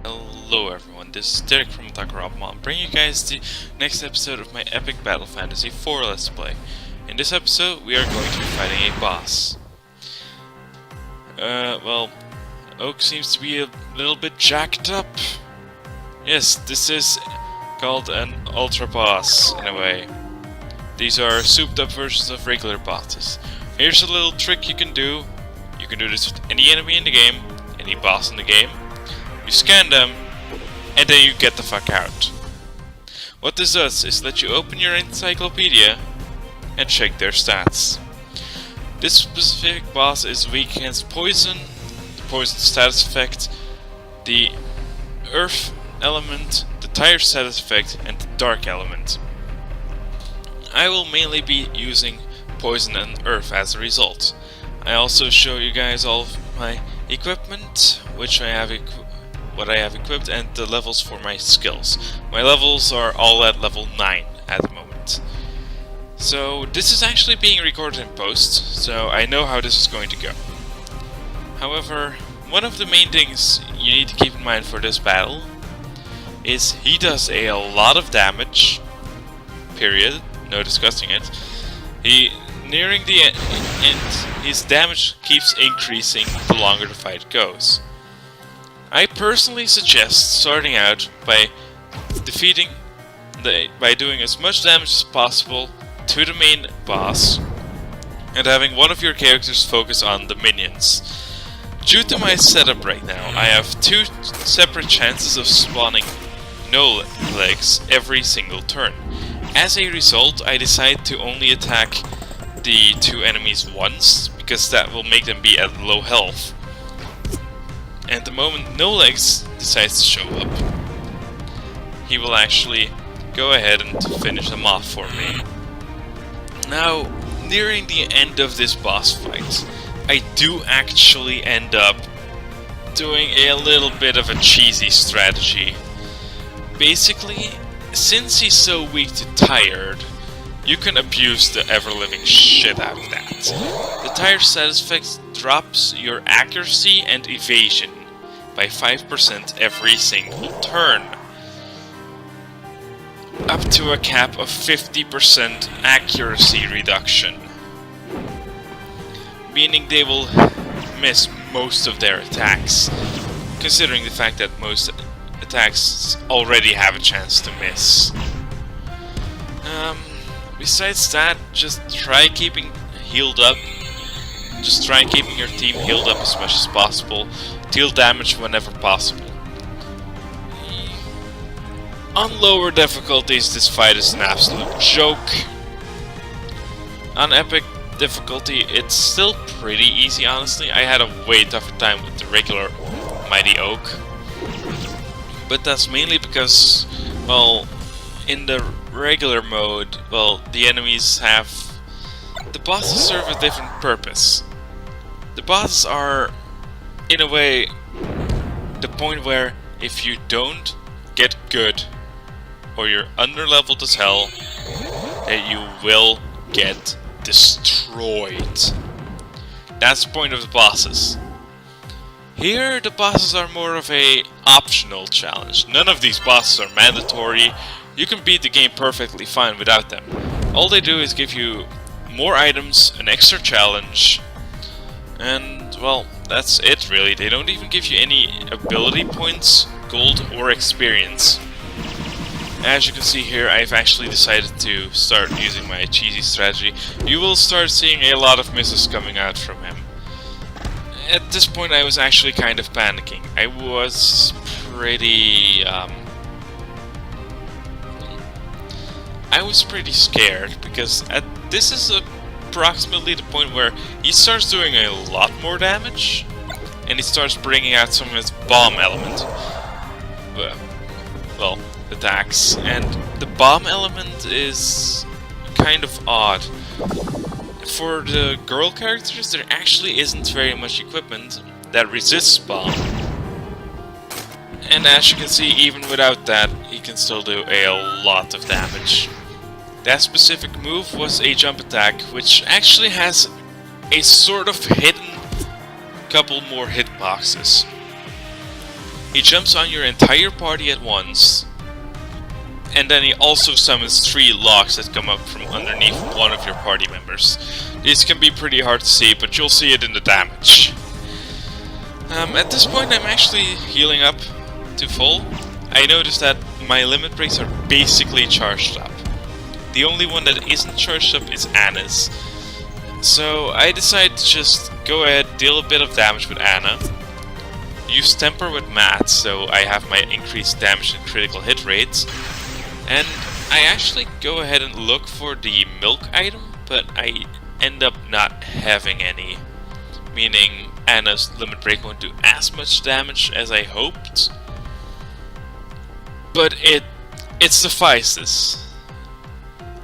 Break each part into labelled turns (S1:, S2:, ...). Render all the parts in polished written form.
S1: Hello everyone, this is Derek from Takarabama. I'm bringing you guys the next episode of my epic Battle Fantasy 4 Let's Play. In this episode, we are going to be fighting a boss. Well, Oak seems to be a little bit jacked up. Yes, this is called an ultra boss, in a way. These are souped up versions of regular bosses. Here's a little trick you can do. You can do this with any enemy in the game, any boss in the game. You scan them, and then you get the fuck out. What this does is let you open your encyclopedia and check their stats. This specific boss is weak against poison, the poison status effect, the earth element, the tire status effect, and the dark element. I will mainly be using poison and earth as a result. I also show you guys all of my equipment, what I have equipped, and the levels for my skills. My levels are all at level 9 at the moment. So this is actually being recorded in post, so I know how this is going to go. However, one of the main things you need to keep in mind for this battle is he does a lot of damage, period, no discussing it. Nearing the end, his damage keeps increasing the longer the fight goes. I personally suggest starting out by doing as much damage as possible to the main boss and having one of your characters focus on the minions. Due to my setup right now, I have 2 separate chances of spawning no legs every single turn. As a result, I decide to only attack the 2 enemies once, because that will make them be at low health. And the moment No Legs decides to show up, he will actually go ahead and finish them off for me. Now, nearing the end of this boss fight, I do actually end up doing a little bit of a cheesy strategy. Basically, since he's so weak to tired, you can abuse the ever-living shit out of that. The tire status effect drops your accuracy and evasion by 5% every single turn, up to a cap of 50% accuracy reduction, meaning they will miss most of their attacks, considering the fact that most attacks already have a chance to miss. Besides that, just try keeping healed up. Just try keeping your team healed up as much as possible. Deal damage whenever possible. On lower difficulties, this fight is an absolute joke. On epic difficulty, it's still pretty easy, honestly. I had a way tougher time with the regular Mighty Oak. But that's mainly because, well, in the regular mode, well, the enemies have... The bosses serve a different purpose. The bosses are, in a way, the point where if you don't get good, or you're under-leveled as hell, then you will get destroyed. That's the point of the bosses. Here, the bosses are more of a optional challenge. None of these bosses are mandatory. You can beat the game perfectly fine without them. All they do is give you more items, an extra challenge, and, well, that's it really. They don't even give you any ability points, gold, or experience. As you can see here, I've actually decided to start using my cheesy strategy. You will start seeing a lot of misses coming out from him. At this point I was actually kind of panicking. I was pretty... I was pretty scared, because this is approximately the point where he starts doing a lot more damage, and he starts bringing out some of his bomb element. Well, attacks. And the bomb element is kind of odd. For the girl characters, there actually isn't very much equipment that resists bomb. And as you can see, even without that, he can still do a lot of damage. That specific move was a jump attack, which actually has a sort of hidden couple more hitboxes. He jumps on your entire party at once, and then he also summons 3 logs that come up from underneath one of your party members. These can be pretty hard to see, but you'll see it in the damage. At this point I'm actually healing up to full. I noticed that my limit breaks are basically charged up. The only one that isn't charged up is Anna's. So I decided to just go ahead, deal a bit of damage with Anna. Use temper with Matt, so I have my increased damage and critical hit rates. And I actually go ahead and look for the milk item, but I end up not having any. Meaning Anna's limit break won't do as much damage as I hoped. But it suffices.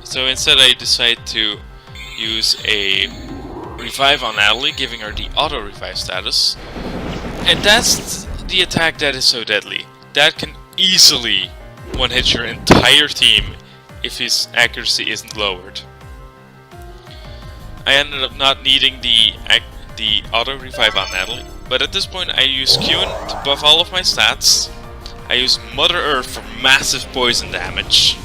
S1: So instead I decide to use a revive on Natalie, giving her the auto revive status. And that's the attack that is so deadly. That can easily one-hit your entire team if his accuracy isn't lowered. I ended up not needing the auto revive on Natalie, but at this point I use Qn to buff all of my stats. I use Mother Earth for massive poison damage.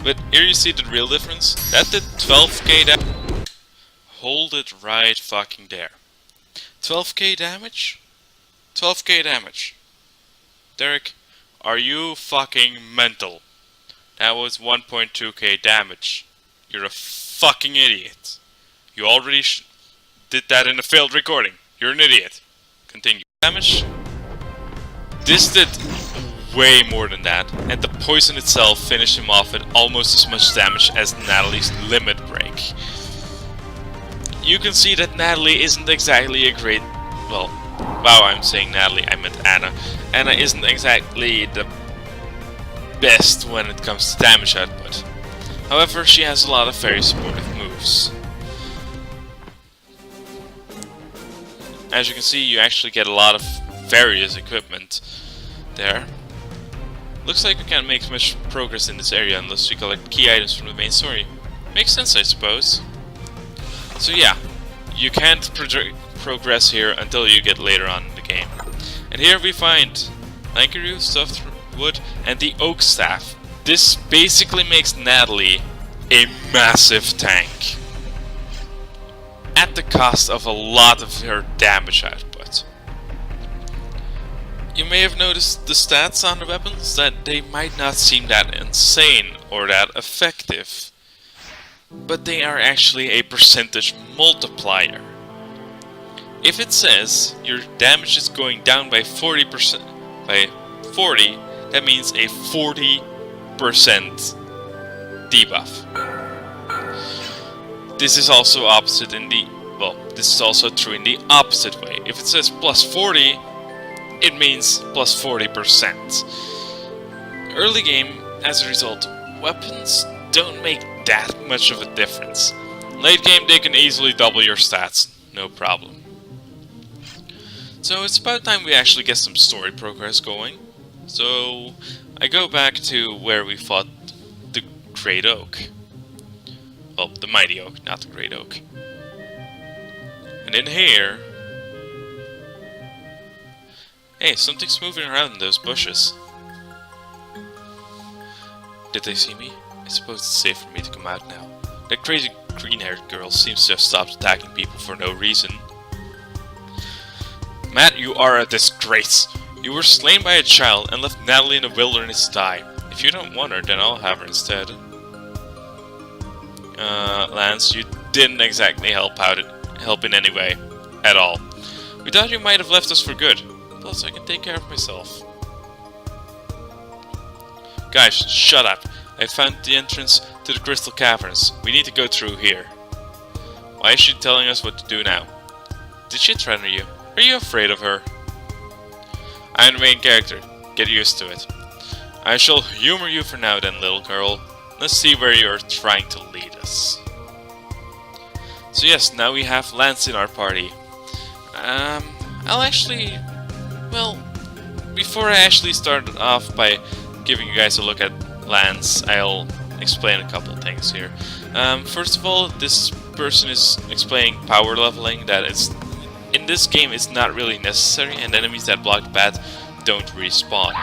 S1: But here you see the real difference. That did 12k damage. Hold it right fucking there. 12k damage? 12k damage. Derek, are you fucking mental? That was 1.2k damage. You're a fucking idiot. You already did that in a failed recording. You're an idiot. Continue. Damage? This did way more than that, and the poison itself finished him off with almost as much damage as Natalie's limit break. You can see that Natalie isn't exactly a great... well, wow, I'm saying Natalie, I meant Anna. Anna isn't exactly the best when it comes to damage output. However, she has a lot of very supportive moves. As you can see, you actually get a lot of various equipment there. Looks like we can't make much progress in this area unless we collect key items from the main story. Makes sense, I suppose. So yeah, you can't progress here until you get later on in the game. And here we find Lankaroo, Stuffed Wood, and the Oak Staff. This basically makes Natalie a massive tank, at the cost of a lot of her damage output. You may have noticed the stats on the weapons, that they might not seem that insane or that effective, but they are actually a percentage multiplier. If it says your damage is going down by 40%, by 40, that means a 40% debuff. This is also opposite in the, well, this is also true in the opposite way. If it says plus 40, it means plus 40%. Early game, as a result, weapons don't make that much of a difference. Late game, they can easily double your stats, no problem. So it's about time we actually get some story progress going. So I go back to where we fought the Great Oak. Well, the Mighty Oak, not the Great Oak. And in here... hey, something's moving around in those bushes. Did they see me? I suppose it's safe for me to come out now. That crazy green-haired girl seems to have stopped attacking people for no reason. Matt, you are a disgrace. You were slain by a child and left Natalie in the wilderness to die. If you don't want her, then I'll have her instead. Lance, you didn't exactly help in any way. At all. We thought you might have left us for good. Plus, I can take care of myself. Guys, shut up. I found the entrance to the crystal caverns. We need to go through here. Why is she telling us what to do now? Did she threaten you? Are you afraid of her? I'm the main character. Get used to it. I shall humor you for now then, little girl. Let's see where you're trying to lead us. So yes, now we have Lance in our party. I'll actually... well, before I actually start off by giving you guys a look at Lance, I'll explain a couple things here. First of all, this person is explaining power leveling, that in this game it's not really necessary, and enemies that block the path don't respawn.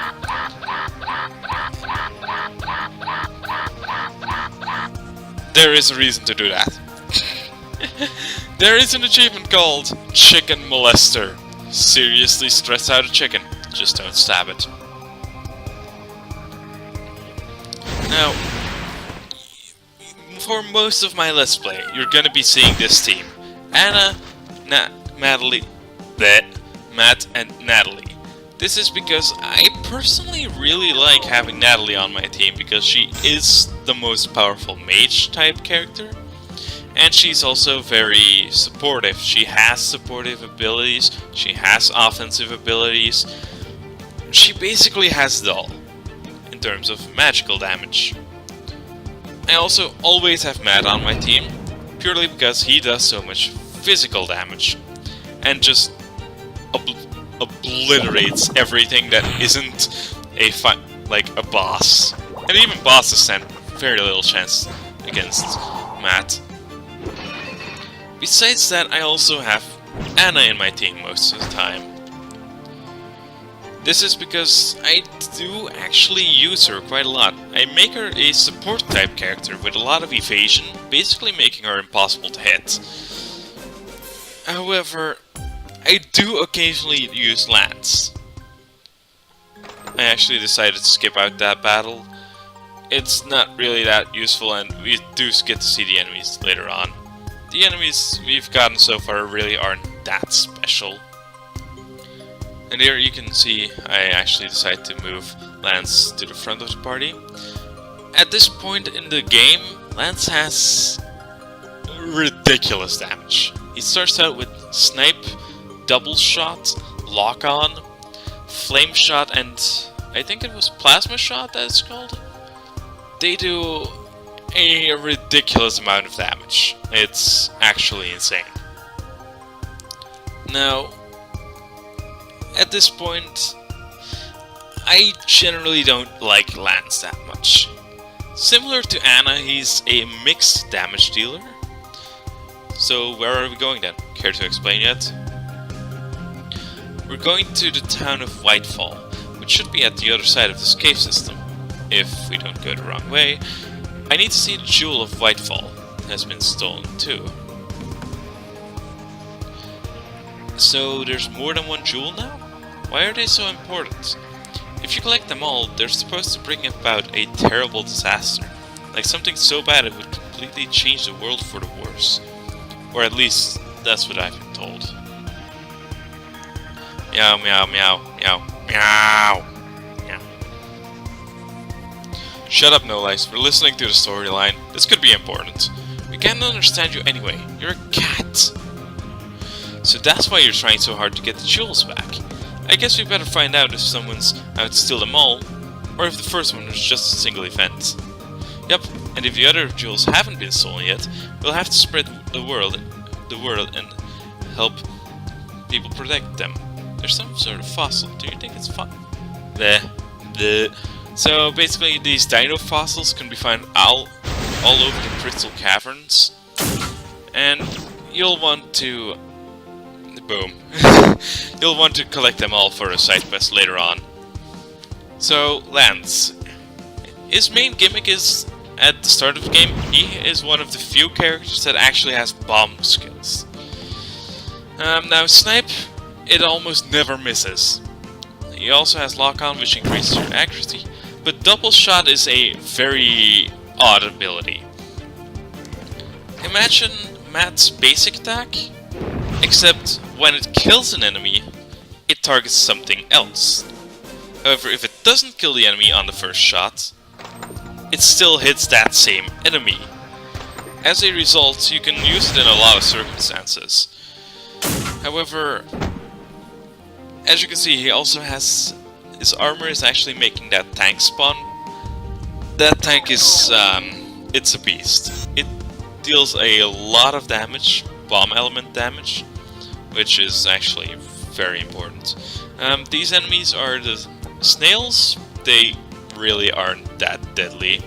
S1: There is a reason to do that. There is an achievement called Chicken Molester. Seriously stress out a chicken, just don't stab it. Now, for most of my Let's Play, you're gonna be seeing this team. Anna, Matt, and Natalie. This is because I personally really like having Natalie on my team because she is the most powerful mage type character. And she's also very supportive. She has supportive abilities, she has offensive abilities. She basically has it all in terms of magical damage. I also always have Matt on my team, purely because he does so much physical damage and just obliterates everything that isn't a boss. And even bosses stand very little chance against Matt. Besides that, I also have Anna in my team most of the time. This is because I do actually use her quite a lot. I make her a support type character with a lot of evasion, basically making her impossible to hit. However, I do occasionally use Lance. I actually decided to skip out that battle. It's not really that useful, and we do get to see the enemies later on. The enemies we've gotten so far really aren't that special. And here you can see I actually decided to move Lance to the front of the party. At this point in the game, Lance has ridiculous damage. He starts out with Snipe, Double Shot, Lock On, Flame Shot, and I think it was Plasma Shot that it's called. They do a ridiculous amount of damage. It's actually insane. Now, at this point, I generally don't like Lance that much. Similar to Anna, he's a mixed damage dealer. So where are we going then? Care to explain yet? We're going to the town of Whitefall, which should be at the other side of this cave system. If we don't go the wrong way, I need to see the Jewel of Whitefall. It has been stolen too. So there's more than one jewel now? Why are they so important? If you collect them all, they're supposed to bring about a terrible disaster. Like something so bad it would completely change the world for the worse. Or at least, that's what I've been told. Meow, meow, meow, meow, meow. Shut up, No Lies. We're listening to the storyline. This could be important. We can't understand you anyway. You're a cat. So that's why you're trying so hard to get the jewels back. I guess we better find out if someone's out to steal them all, or if the first one was just a single event. Yep, and if the other jewels haven't been stolen yet, we'll have to spread the word and help people protect them. There's some sort of fossil. Do you think it's fun? So basically, these dino fossils can be found all over the crystal caverns, and you'll want to you'll want to collect them all for a side quest later on. So Lance, his main gimmick is at the start of the game. He is one of the few characters that actually has bomb skills. Now Snipe, it almost never misses. He also has Lock On, which increases your accuracy. But Double Shot is a very odd ability. Imagine Matt's basic attack, except when it kills an enemy, it targets something else. However, if it doesn't kill the enemy on the first shot, it still hits that same enemy. As a result, you can use it in a lot of circumstances. However, as you can see, he also has... his armor is actually making that tank spawn. That tank is, it's a beast. It deals a lot of damage, bomb element damage, which is actually very important. These enemies are the snails. They really aren't that deadly.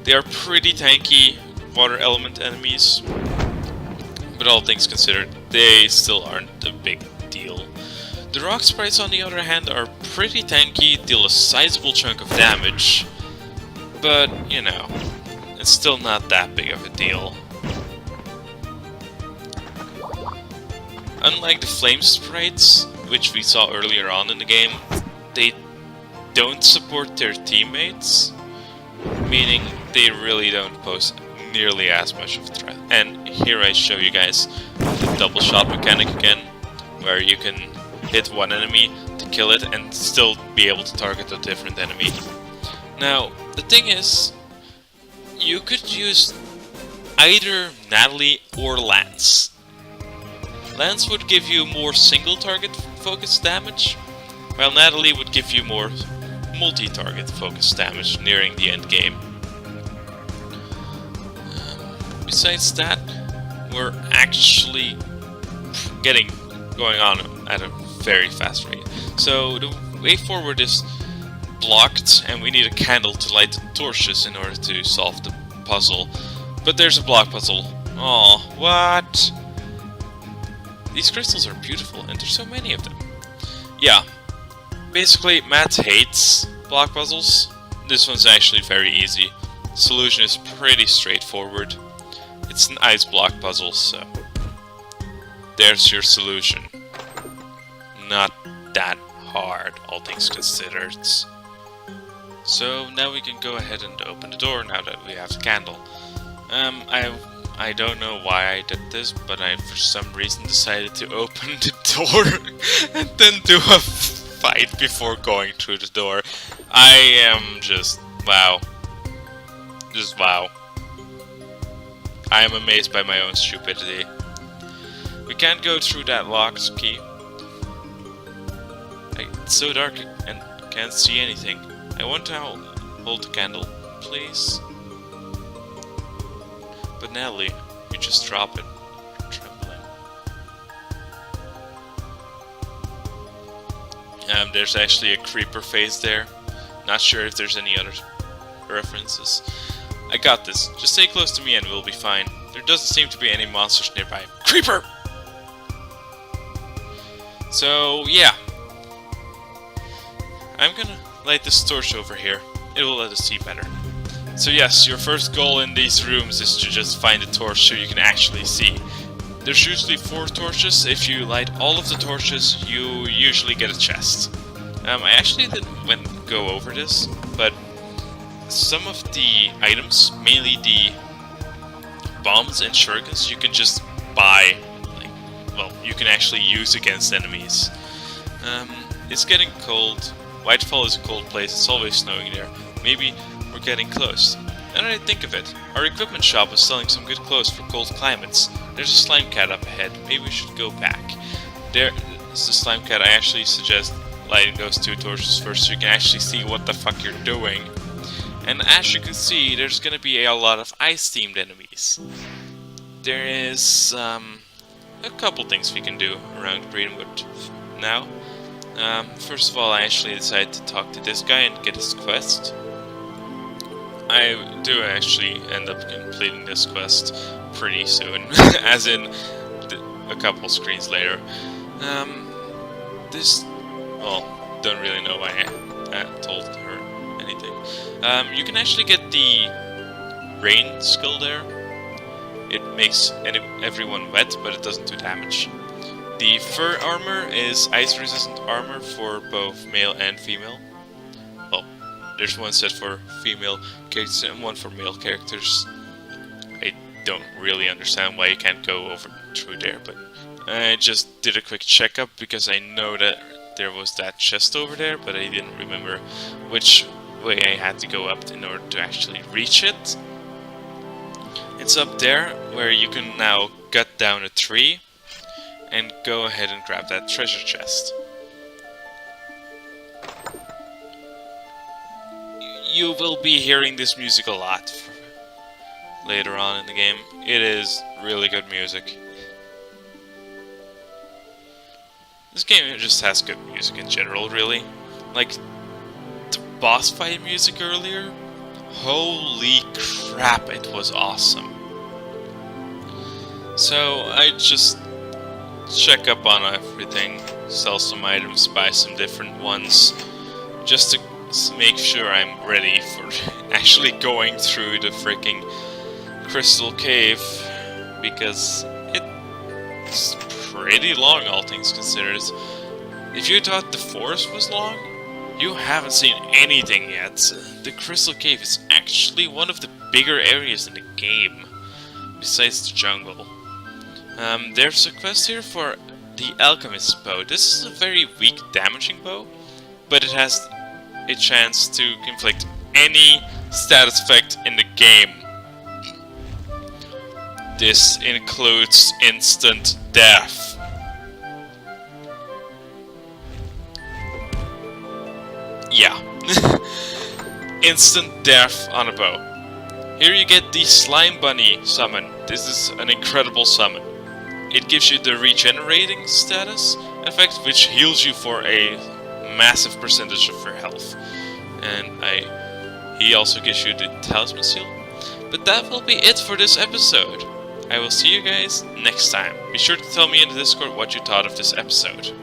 S1: They are pretty tanky water element enemies. but all things considered, they still aren't a big deal. The rock sprites, on the other hand, are pretty tanky, deal a sizable chunk of damage, but, you know, it's still not that big of a deal. Unlike the flame sprites, which we saw earlier on in the game, they don't support their teammates, meaning they really don't pose nearly as much of a threat. And here I show you guys the double shot mechanic again, where you can hit one enemy to kill it and still be able to target a different enemy. Now, the thing is, you could use either Natalie or Lance. Lance would give you more single target focused damage, while Natalie would give you more multi-target focused damage nearing the end game. Besides that, we're actually going on at a very fast rate. So the way forward is blocked, and we need a candle to light the torches in order to solve the puzzle. But there's a block puzzle. Aw, what? These crystals are beautiful, and there's so many of them. Yeah, basically Matt hates block puzzles. This one's actually very easy. Solution is pretty straightforward. It's an ice block puzzle, so there's your solution. Not that hard, all things considered. So now we can go ahead and open the door now that we have the candle. I don't know why I did this, but I for some reason decided to open the door and then do a fight before going through the door. I am just wow. Just wow. I am amazed by my own stupidity. We can't go through that locked key. It's so dark and can't see anything. I want to hold the candle, please. But Natalie, you just drop it. I'm trembling. There's actually a creeper face there. Not sure if there's any other references. I got this. Just stay close to me and we'll be fine. There doesn't seem to be any monsters nearby. Creeper! So, yeah. I'm gonna light this torch over here. It will let us see better. So yes, your first goal in these rooms is to just find a torch so you can actually see. There's usually 4 torches. If you light all of the torches, you usually get a chest. I actually didn't go over this, but some of the items, mainly the bombs and shurikens, you can just buy. Well, you can actually use against enemies. It's getting cold. Whitefall is a cold place. It's always snowing there. Maybe we're getting close. Now that I think of it, our equipment shop is selling some good clothes for cold climates. There's a slime cat up ahead. Maybe we should go back. There's the slime cat. I actually suggest lighting those 2 torches first so you can actually see what the fuck you're doing. And as you can see, there's gonna be a lot of ice-themed enemies. There is a couple things we can do around Greenwood now. First of all, I actually decided to talk to this guy and get his quest. I do actually end up completing this quest pretty soon, as in a couple screens later. Well, don't really know why I told her anything. You can actually get the rain skill there. It makes everyone wet, but it doesn't do damage. The fur armor is ice-resistant armor for both male and female. Well, there's one set for female characters and one for male characters. I don't really understand why you can't go over through there, but I just did a quick checkup because I know that there was that chest over there, but I didn't remember which way I had to go up in order to actually reach it. It's up there where you can now cut down a tree and go ahead and grab that treasure chest. You will be hearing this music a lot later on in the game. It is really good music. This game just has good music in general, really. Like, the boss fight music earlier, holy crap, it was awesome. So I just check up on everything, sell some items, buy some different ones, just to make sure I'm ready for actually going through the freaking crystal cave, because it's pretty long, all things considered. If you thought the forest was long, you haven't seen anything yet. The crystal cave is actually one of the bigger areas in the game, besides the jungle. There's a quest here for the alchemist's bow. This is a very weak damaging bow, but it has a chance to inflict any status effect in the game. This includes instant death. Yeah. Instant death on a bow. Here you get the Slime Bunny summon. This is an incredible summon. It gives you the regenerating status effect, which heals you for a massive percentage of your health. And he also gives you the talisman seal. But that will be it for this episode. I will see you guys next time. Be sure to tell me in the Discord what you thought of this episode.